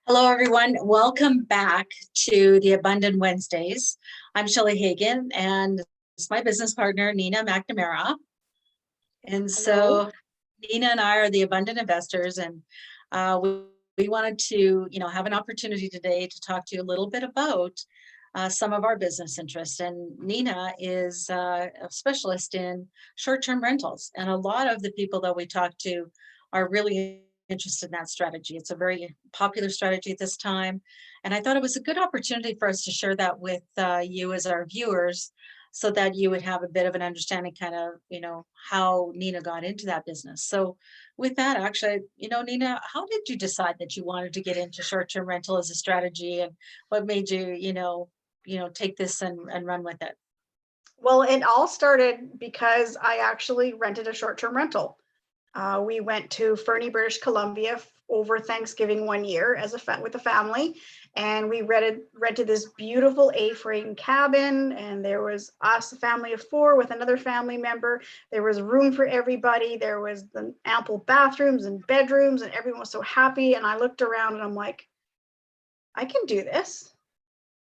Hello, everyone. Welcome back to the Abundant Wednesdays. I'm Shelley Hagen, and it's my business partner, Nina McNamara. And Hello. so Nina and I are the Abundant Investors, and we wanted to, have an opportunity today to talk to you a little bit about some of our business interests. And Nina is a specialist in short-term rentals, and a lot of the people that we talk to are really interested in that strategy. It's a very popular strategy at this time, and I thought it was a good opportunity for us to share that with you as our viewers, so that you would have a bit of an understanding, kind of, how Nina got into that business. So with that, actually, Nina, how did you decide that you wanted to get into short-term rental as a strategy, and what made you, take this and run with it? Well, it all started because I actually rented a short-term rental. We went to Fernie, British Columbia over Thanksgiving one year with a family, and we rented this beautiful A-frame cabin, and there was us, a family of four, with another family member. There was room for everybody. There was the ample bathrooms and bedrooms, and everyone was so happy. And I looked around and I'm like, I can do this.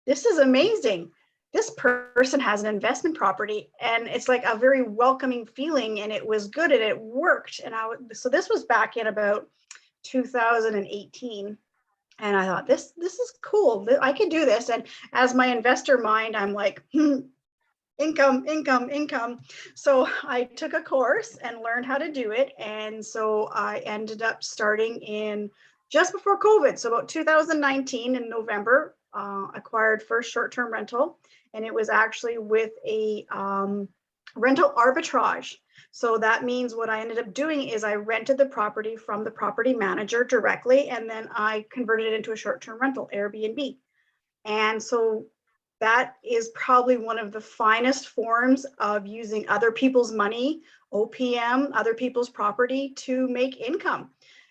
This is amazing. This person has an investment property, and it's like a very welcoming feeling, and it was good and it worked. And so this was back in about 2018, and I thought, this is cool. I can do this. And as my investor mind, I'm like, income. So I took a course and learned how to do it. And so I ended up starting in just before COVID. So about 2019 in November, acquired first short-term rental. And it was actually with a rental arbitrage. So that means what I ended up doing is I rented the property from the property manager directly, and then I converted it into a short-term rental, Airbnb. And so that is probably one of the finest forms of using other people's money, OPM, other people's property, to make income.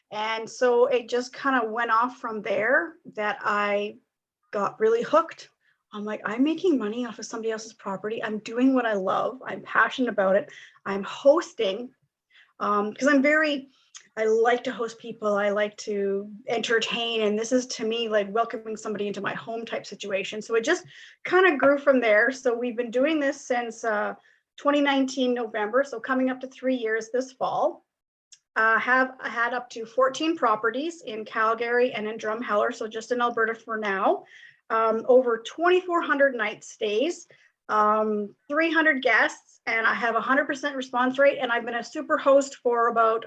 And so it just kind of went off from there, that I got really hooked. I'm like, I'm making money off of somebody else's property. I'm doing what I love. I'm passionate about it. I'm hosting because I like to host people. I like to entertain. And this is, to me, like welcoming somebody into my home type situation. So it just kind of grew from there. So we've been doing this since 2019 November. So coming up to 3 years this fall. Have had up to 14 properties in Calgary and in Drumheller, so just in Alberta for now. Over 2,400 night stays, 300 guests, and I have 100% response rate. And I've been a super host for about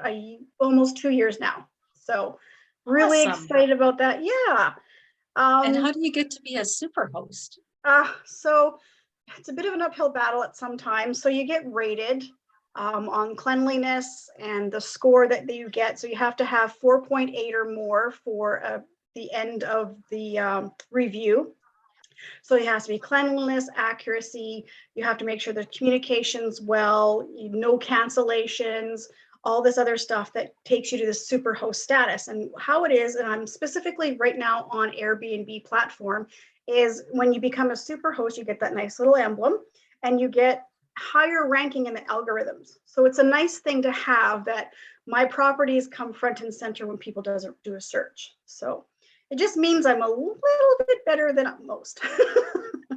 almost 2 years now. So really Awesome. excited about that. Yeah. And how do you get to be a super host? So it's a bit of an uphill battle at some times. So you get rated on cleanliness and the score that you get. So you have to have 4.8 or more for the end of the review. So it has to be cleanliness, accuracy. You have to make sure the communication's well, no cancellations, all this other stuff that takes you to the super host status. And how it is, and I'm specifically right now on Airbnb platform, is when you become a super host, you get that nice little emblem, and you get higher ranking in the algorithms. So it's a nice thing to have, that my properties come front and center when people do a search. So it just means I'm a little bit better than most.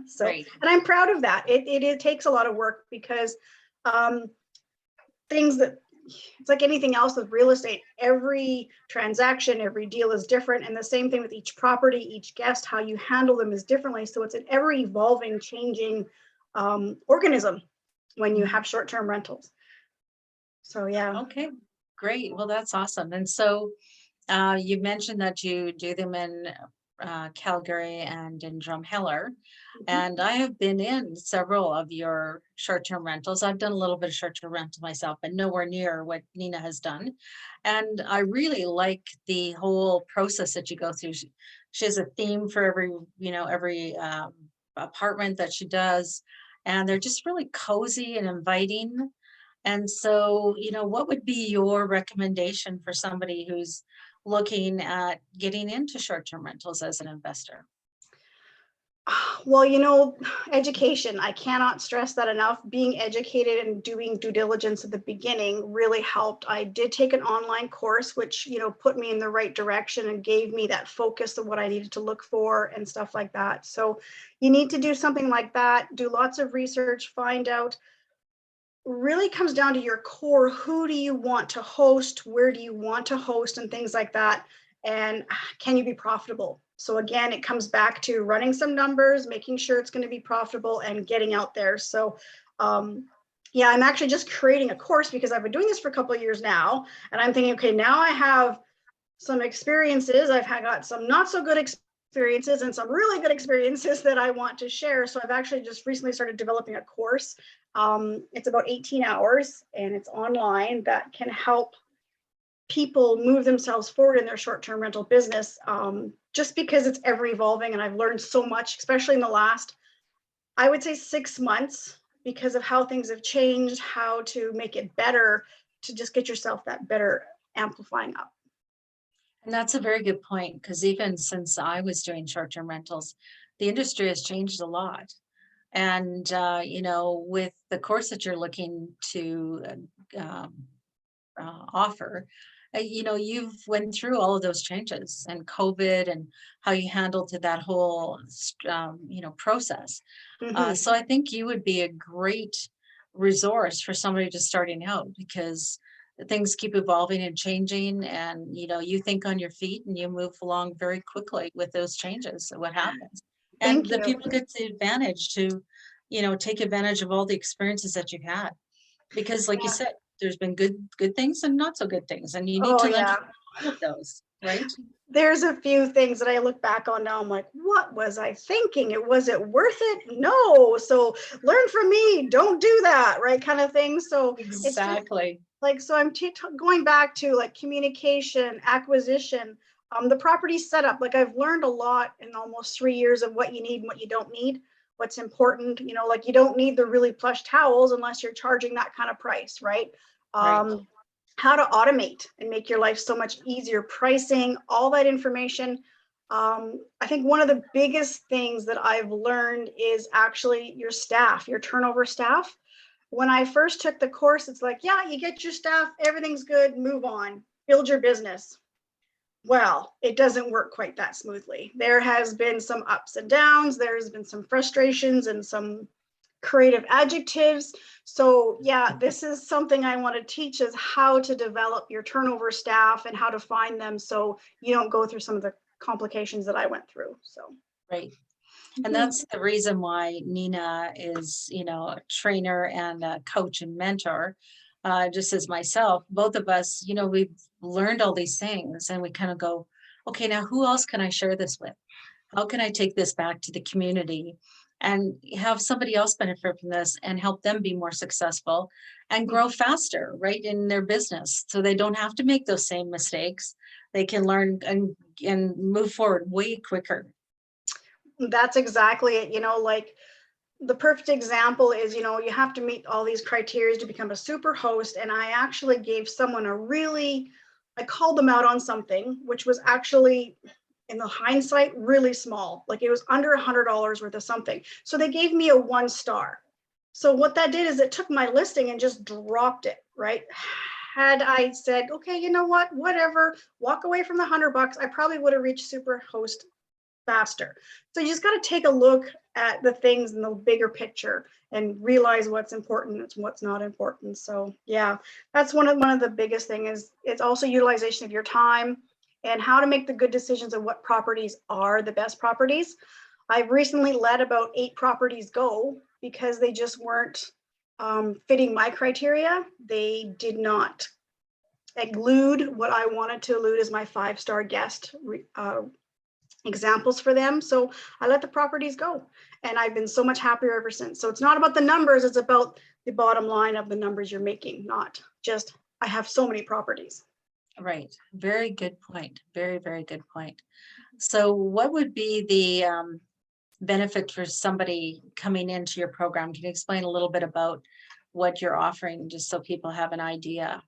So, right. And I'm proud of that. It takes a lot of work, because things that, it's like anything else with real estate, every transaction, every deal is different. And the same thing with each property, each guest, how you handle them is differently. So it's an ever evolving, changing organism when you have short-term rentals. So yeah. Okay, great. Well, that's awesome. And so you mentioned that you do them in Calgary and in Drumheller. And I have been in several of your short-term rentals. I've done a little bit of short-term rental myself, but nowhere near what Nina has done. And I really like the whole process that you go through. She has a theme for every apartment that she does, and they're just really cozy and inviting. And so, what would be your recommendation for somebody who's looking at getting into short-term rentals as an investor? Well, education, I cannot stress that enough. Being educated and doing due diligence at the beginning really helped. I did take an online course, which, put me in the right direction and gave me that focus of what I needed to look for and stuff like that. So you need to do something like that, do lots of research, find out. Really comes down to your core. Who do you want to host? Where do you want to host and things like that? And can you be profitable? So again, it comes back to running some numbers, making sure it's going to be profitable and getting out there. So yeah, I'm actually just creating a course because I've been doing this for a couple of years now. And I'm thinking, okay, now I have some experiences. I've got some not so good experiences and some really good experiences that I want to share. So I've actually just recently started developing a course. It's about 18 hours and it's online that can help people move themselves forward in their short-term rental business, just because it's ever evolving. And I've learned so much, especially in the last, I would say 6 months, because of how things have changed, how to make it better, to just get yourself that better amplifying up. And that's a very good point, because even since I was doing short-term rentals, the industry has changed a lot. And, with the course that you're looking to offer, you've went through all of those changes and COVID and how you handled to that whole, process. Mm-hmm. So I think you would be a great resource for somebody just starting out, because things keep evolving and changing, and you think on your feet and you move along very quickly with those changes. What happens, and Thank the you. people get the advantage to take advantage of all the experiences that you've had, because like you Yeah. said, there's been good things and not so good things, and you need Oh to learn yeah. from all of those, right? There's a few things that I look back on now. I'm like, what was I thinking? Was it worth it? No. So learn from me. Don't do that, right? Kind of thing. So it's just Exactly. like, so I'm going back to like communication, acquisition, the property setup. Like I've learned a lot in almost 3 years of what you need and what you don't need, what's important. Like you don't need the really plush towels unless you're charging that kind of price, right? Right. How to automate and make your life so much easier, pricing, all that information. I think one of the biggest things that I've learned is actually your staff, your turnover staff. When I first took the course, it's like, yeah, you get your staff, everything's good, move on, build your business. Well, it doesn't work quite that smoothly. There has been some ups and downs. There's been some frustrations and some creative adjectives. So yeah, this is something I want to teach, is how to develop your turnover staff and how to find them so you don't go through some of the complications that I went through. So Right. And that's the reason why Nina is, a trainer and a coach and mentor, just as myself. Both of us, we've learned all these things, and we kind of go, okay, now who else can I share this with? How can I take this back to the community and have somebody else benefit from this and help them be more successful and grow faster, right, in their business, so they don't have to make those same mistakes. They can learn and move forward way quicker. that's exactly it. Like the perfect example is, you have to meet all these criteria to become a super host. And I actually gave someone I called them out on something, which was actually, in the hindsight, really small. Like it was under $100 worth of something. So they gave me a 1 star. So what that did is it took my listing and just dropped it, right? Had I said, okay, you know what, whatever, walk away from the $100, I probably would have reached super host faster. So you just got to take a look at the things in the bigger picture and realize what's important and what's not important. So yeah, that's one of the biggest thing is it's also utilization of your time and how to make the good decisions of what properties are the best properties. I've recently let about 8 properties go because they just weren't fitting my criteria. They did not elude what I wanted to elude as my 5-star guest examples for them. So I let the properties go, and I've been so much happier ever since. So it's not about the numbers, it's about the bottom line of the numbers you're making, not just I have so many properties. Right. Very good point. Very, very good point. So what would be the benefit for somebody coming into your program? Can you explain a little bit about what you're offering, just so people have an idea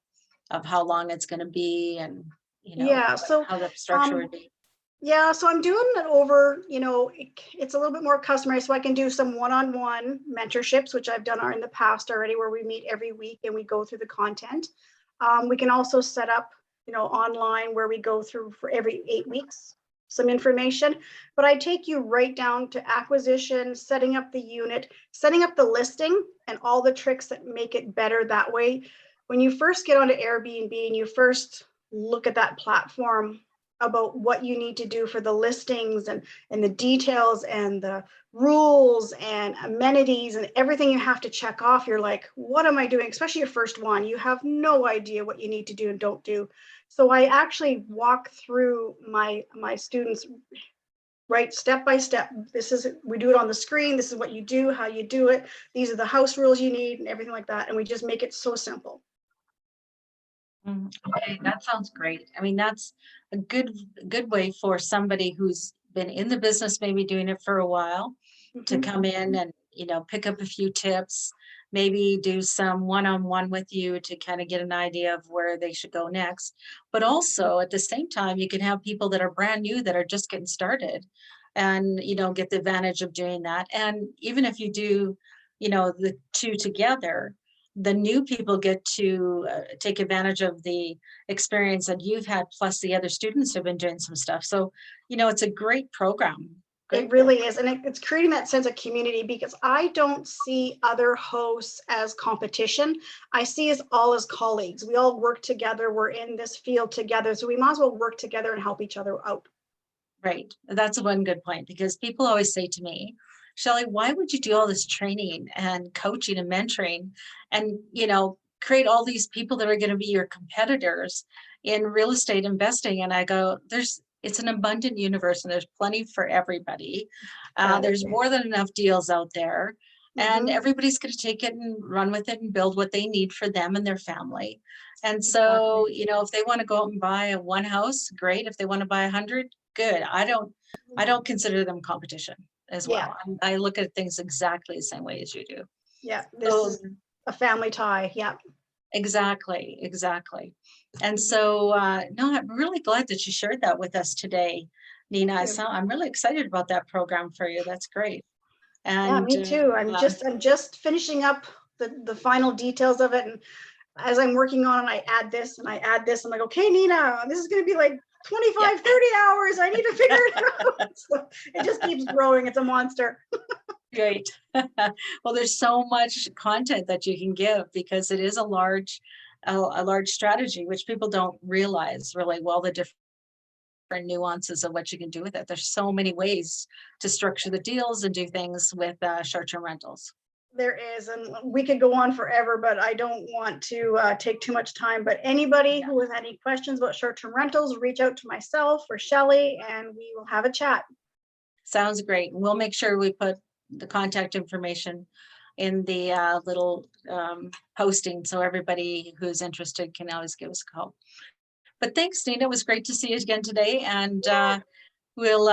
of how long it's going to be, and Yeah, so how the structure would um, be? Yeah, so I'm doing it over, it's a little bit more customized, so I can do some one-on-one mentorships, which I've done in the past already, where we meet every week and we go through the content. We can also set up, online where we go through for every 8 weeks, some information, but I take you right down to acquisition, setting up the unit, setting up the listing, and all the tricks that make it better that way. When you first get onto Airbnb and you first look at that platform, about what you need to do for the listings and the details and the rules and amenities and everything you have to check off, you're like, what am I doing? Especially your first one, you have no idea what you need to do and don't do. So I actually walk through my students right step by step. We do it on the screen. This is what you do, how you do it. These are the house rules you need and everything like that. And we just make it so simple. Okay, that sounds great. I mean, that's a good way for somebody who's been in the business, maybe doing it for a while, to come in and, pick up a few tips, maybe do some one-on-one with you to kind of get an idea of where they should go next. But also at the same time, you can have people that are brand new that are just getting started and, get the advantage of doing that. And even if you do, the two together, the new people get to take advantage of the experience that you've had, plus the other students have been doing some stuff. So, it's a great program. It really is. And it's creating that sense of community, because I don't see other hosts as competition. I see us all as colleagues. We all work together. We're in this field together. So we might as well work together and help each other out. Right. That's one good point, because people always say to me, Shelley, why would you do all this training and coaching and mentoring and, create all these people that are going to be your competitors in real estate investing? And I go, it's an abundant universe and there's plenty for everybody. There's more than enough deals out there, and everybody's going to take it and run with it and build what they need for them and their family. And so, if they want to go out and buy a one house, great. If they want to buy 100, good. I don't consider them competition as well. I look at things exactly the same way as you do. Yeah, this is a family tie. Yeah. Exactly. And so, no, I'm really glad that you shared that with us today, Nina. So I'm really excited about that program for you. That's great. And yeah, me too. I'm just finishing up the final details of it. And as I'm working on it, I add this and I add this. I'm like, okay, Nina, this is going to be like 25, 30 hours. I need to figure it out. So it just keeps growing. It's a monster. Great. Well, there's so much content that you can give, because it is a large strategy, which people don't realize really well, the different nuances of what you can do with it. There's so many ways to structure the deals and do things with short-term rentals. There is, and we could go on forever, but I don't want to take too much time. But anybody who has any questions about short-term rentals, reach out to myself or Shelley, and we will have a chat. Sounds great. We'll make sure we put the contact information in the little posting, so everybody who's interested can always give us a call. But thanks, Nina. It was great to see you again today. And we'll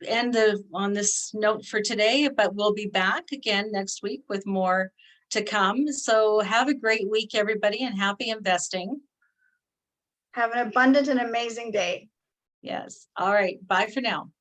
end on this note for today, but we'll be back again next week with more to come. So have a great week, everybody, and happy investing. Have an abundant and amazing day. Yes. All right. Bye for now.